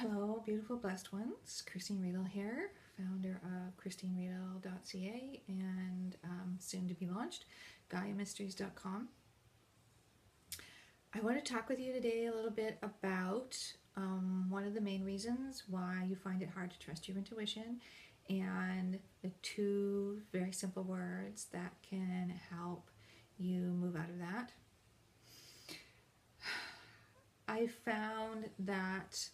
Hello, beautiful blessed ones. Christine Riedel here, founder of christineriedel.ca and soon to be launched, GaiaMysteries.com. I want to talk with you today a little bit about one of the main reasons why you find it hard to trust your intuition and the two very simple words that can help you move out of that. I found that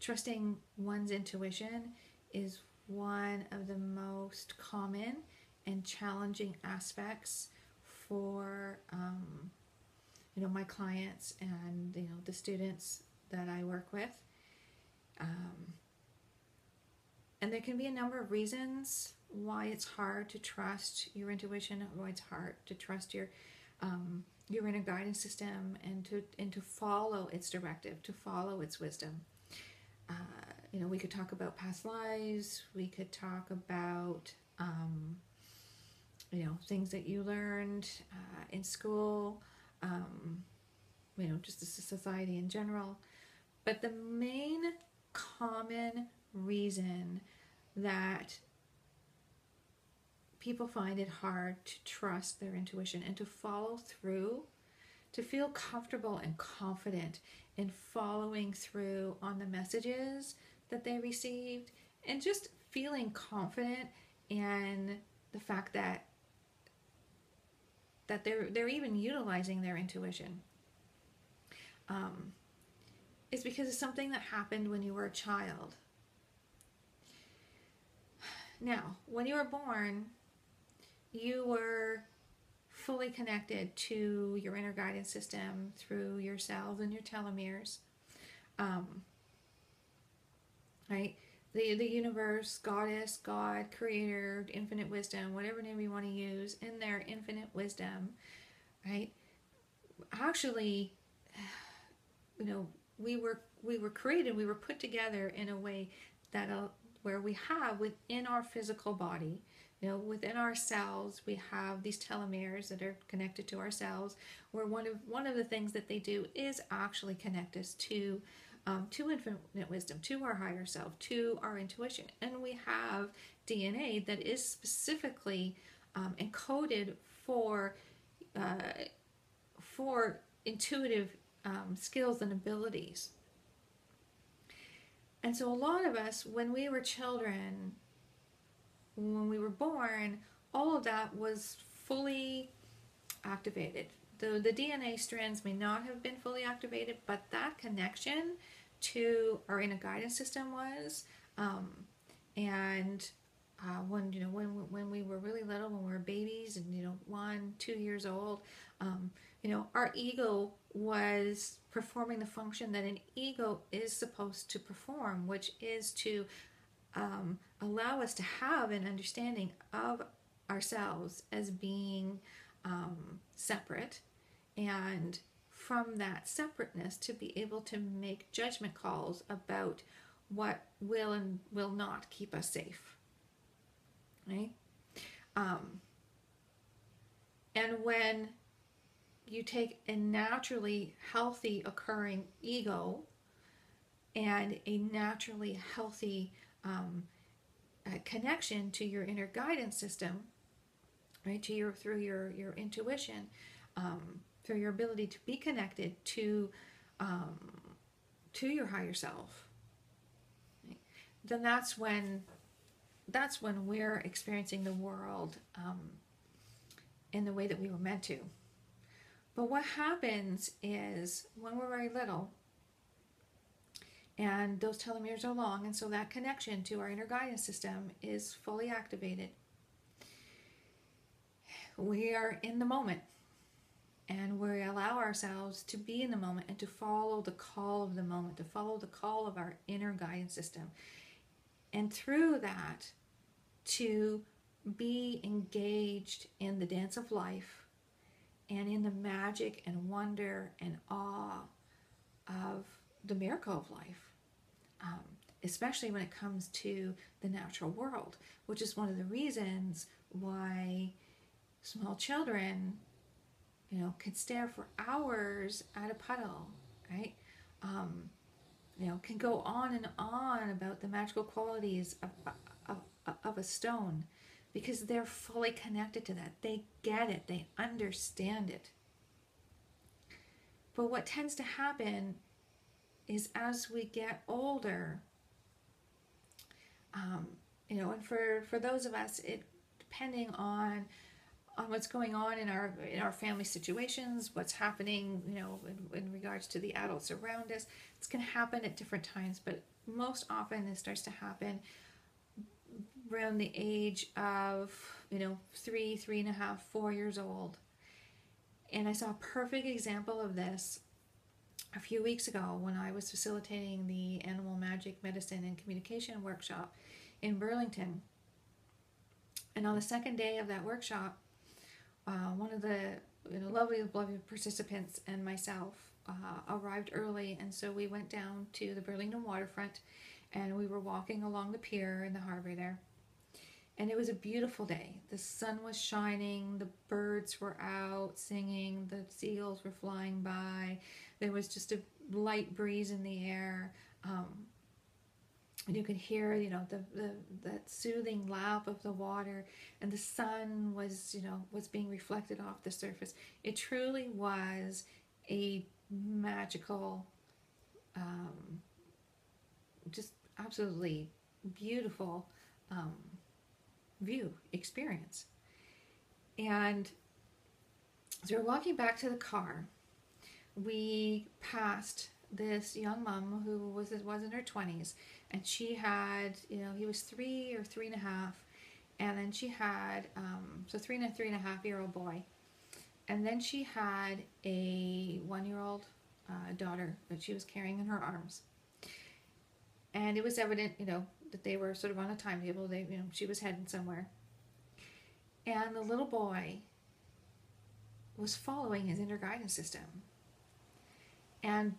trusting one's intuition is one of the most common and challenging aspects for my clients and the students that I work with. And there can be a number of reasons why it's hard to trust your intuition, why it's hard to trust your inner guidance system and to follow its directive, to follow its wisdom. We could talk about past lives. We could talk about things that you learned in school. Just the society in general. But the main common reason that people find it hard to trust their intuition and to follow through, to feel comfortable and confident in following through on the messages that they received, and just feeling confident in the fact that they're even utilizing their intuition, is because of something that happened when you were a child. Now, when you were born, you were fully connected to your inner guidance system through your cells and your telomeres. Right? The universe, goddess, God, creator, infinite wisdom, whatever name you want to use, in their infinite wisdom, right? Actually, we were created, we were put together in a way that where we have within our physical body, within our cells, we have these telomeres that are connected to our cells, where one of the things that they do is actually connect us to infinite wisdom, to our higher self, to our intuition. And we have DNA that is specifically encoded for intuitive skills and abilities. And so a lot of us, when we were children, when we were born, all of that was fully activated. The DNA strands may not have been fully activated, but that connection to our inner guidance system was. When we were really little, when we were babies and 1, 2 years old, our ego was performing the function that an ego is supposed to perform, which is to allow us to have an understanding of ourselves as being separate, and from that separateness to be able to make judgment calls about what will and will not keep us safe, right? And when you take a naturally healthy occurring ego and a naturally healthy connection to your inner guidance system, right, through your intuition, through your ability to be connected to your higher self, right? Then that's when we're experiencing the world in the way that we were meant to. But what happens is, when we're very little, and those telomeres are long, and so that connection to our inner guidance system is fully activated, we are in the moment, and we allow ourselves to be in the moment and to follow the call of the moment, to follow the call of our inner guidance system, and through that to be engaged in the dance of life and in the magic and wonder and awe of the miracle of life, especially when it comes to the natural world, which is one of the reasons why small children, could stare for hours at a puddle, right? can go on and on about the magical qualities of a stone, because they're fully connected to that. They get it, they understand it. But what tends to happen is as we get older, and for those of us, it depending on what's going on in our family situations, what's happening, in regards to the adults around us, it's going to happen at different times. But most often, it starts to happen around the age of 3.5, 4 years old. And I saw a perfect example of this a few weeks ago when I was facilitating the Animal Magic Medicine and Communication workshop in Burlington. And on the second day of that workshop, one of the lovely participants and myself arrived early, and so we went down to the Burlington waterfront, and we were walking along the pier in the harbor there. And it was a beautiful day. The sun was shining, the birds were out singing, the seagulls were flying by. There was just a light breeze in the air. And you could hear, that soothing lap of the water, and the sun was being reflected off the surface. It truly was a magical, just absolutely beautiful experience. And as we were walking back to the car, we passed this young mom who was in her 20s, and she had, he was 3 or 3.5, and then she had 3.5-year-old boy, and then she had a 1-year-old daughter that she was carrying in her arms. And it was evident, that they were sort of on a timetable. She was heading somewhere. And the little boy was following his inner guidance system and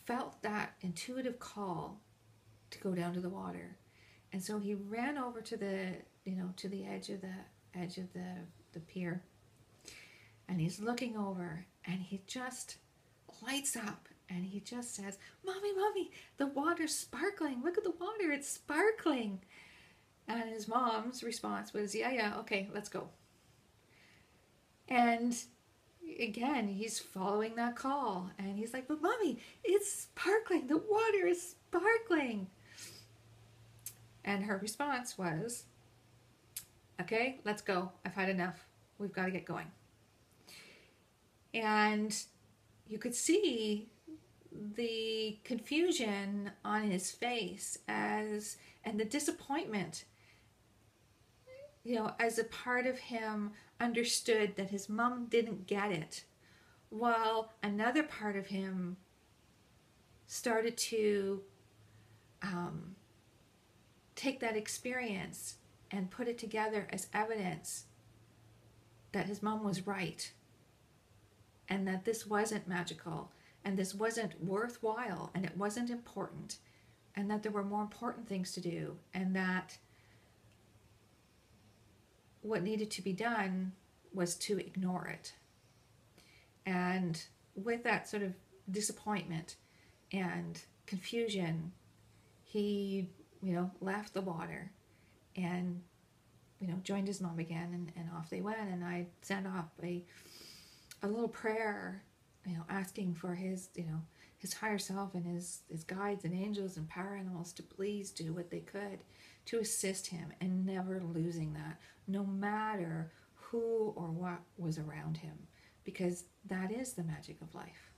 felt that intuitive call to go down to the water. And so he ran over to the edge of the pier, and he's looking over, and he just lights up. And he just says, Mommy, the water's sparkling. Look at the water, it's sparkling. And his mom's response was, yeah, okay, let's go. And again, he's following that call. And he's like, but Mommy, it's sparkling. The water is sparkling. And her response was, okay, let's go. I've had enough. We've got to get going. And you could see the confusion on his face and the disappointment, as a part of him understood that his mom didn't get it, while another part of him started to take that experience and put it together as evidence that his mom was right, and that this wasn't magical, and this wasn't worthwhile, and it wasn't important, and that there were more important things to do, and that what needed to be done was to ignore it. And with that sort of disappointment and confusion, he, left the water and, joined his mom again, and off they went. And I sent off a little prayer, asking for his, his higher self and his guides and angels and power animals to please do what they could to assist him, and never losing that, no matter who or what was around him, because that is the magic of life.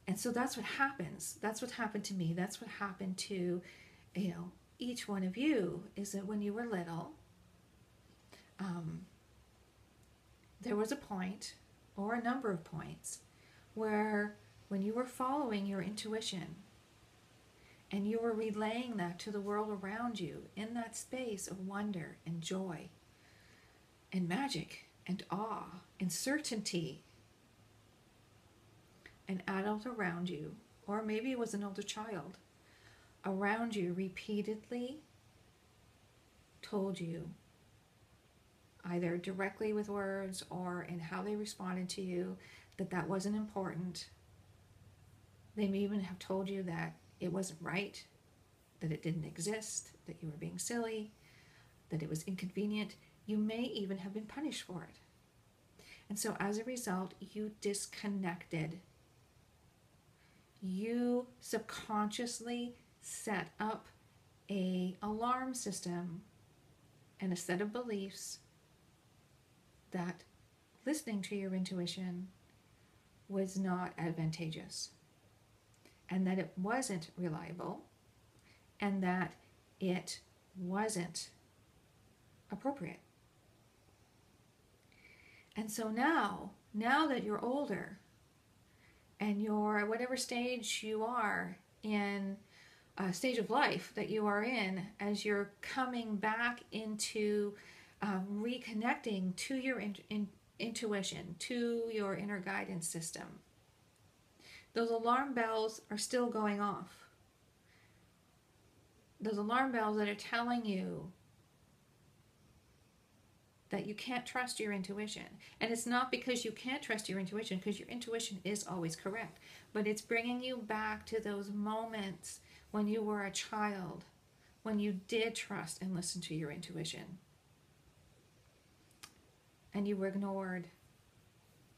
And so that's what happens. That's what happened to me. That's what happened to, each one of you, is that when you were little, there was a point, or a number of points, where when you were following your intuition and you were relaying that to the world around you in that space of wonder and joy and magic and awe and certainty, an adult around you, or maybe it was an older child around you, repeatedly told you, either directly with words or in how they responded to you, that that wasn't important, They may even have told you that it wasn't right, that it didn't exist, that you were being silly, that it was inconvenient. You may even have been punished for it. And so as a result, you disconnected. You subconsciously set up an alarm system and a set of beliefs that listening to your intuition was not advantageous, and that it wasn't reliable, and that it wasn't appropriate. And so now that you're older and you're at whatever stage you are in, stage of life that you are in, as you're coming back into reconnecting to your intuition, to your inner guidance system, those alarm bells are still going off. Those alarm bells that are telling you that you can't trust your intuition. And it's not because you can't trust your intuition, because your intuition is always correct. But it's bringing you back to those moments when you were a child, when you did trust and listen to your intuition. And you were ignored,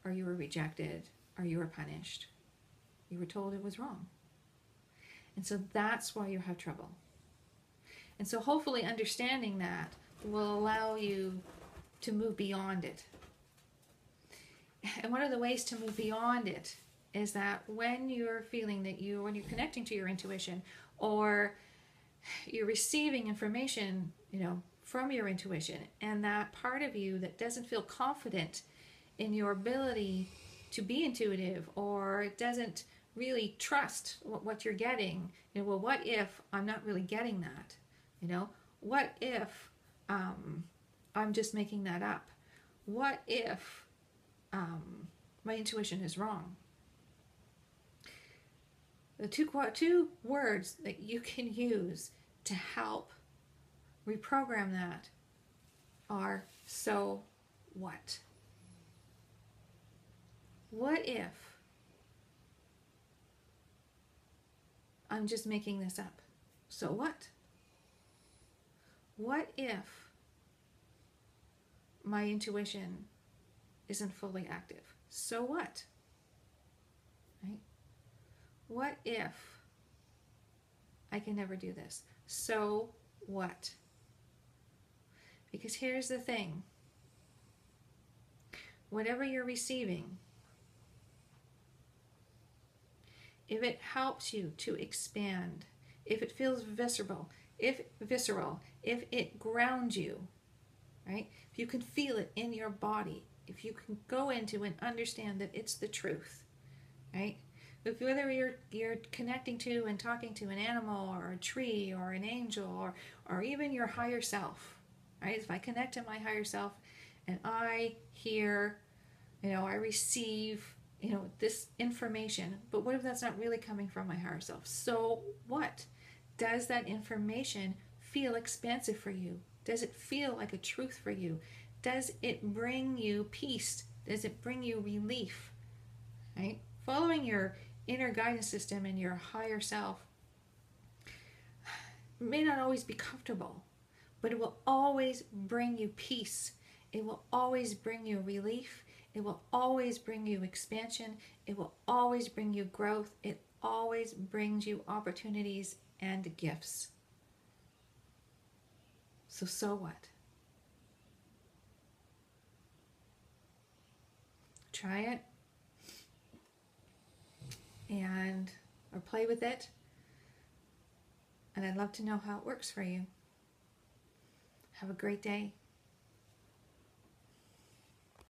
or you were rejected, or you were punished. You were told it was wrong. And so that's why you have trouble. And so hopefully understanding that will allow you to move beyond it. And one of the ways to move beyond it is that when you're feeling that when you're connecting to your intuition, or you're receiving information, from your intuition, and that part of you that doesn't feel confident in your ability to be intuitive, or doesn't really trust what you're getting, well, what if I'm not really getting that? What if I'm just making that up? What if my intuition is wrong? The two words that you can use to help reprogram that are so what? What if I'm just making this up? So what? What if my intuition isn't fully active? So what? Right? What if I can never do this? So what? Because here's the thing. Whatever you're receiving, if it helps you to expand, if it feels visceral, if it grounds you, right? If you can feel it in your body, if you can go into and understand that it's the truth, right? If whether you're connecting to and talking to an animal or a tree or an angel or even your higher self, right? If I connect to my higher self and I hear, I receive, this information, but what if that's not really coming from my higher self? So what? Does that information feel expansive for you? Does it feel like a truth for you? Does it bring you peace? Does it bring you relief? Right? Following your inner guidance system and your higher self may not always be comfortable, but it will always bring you peace. It will always bring you relief. It will always bring you expansion. It will always bring you growth. It always brings you opportunities and gifts. So what? Try it or play with it, and I'd love to know how it works for you. Have a great day.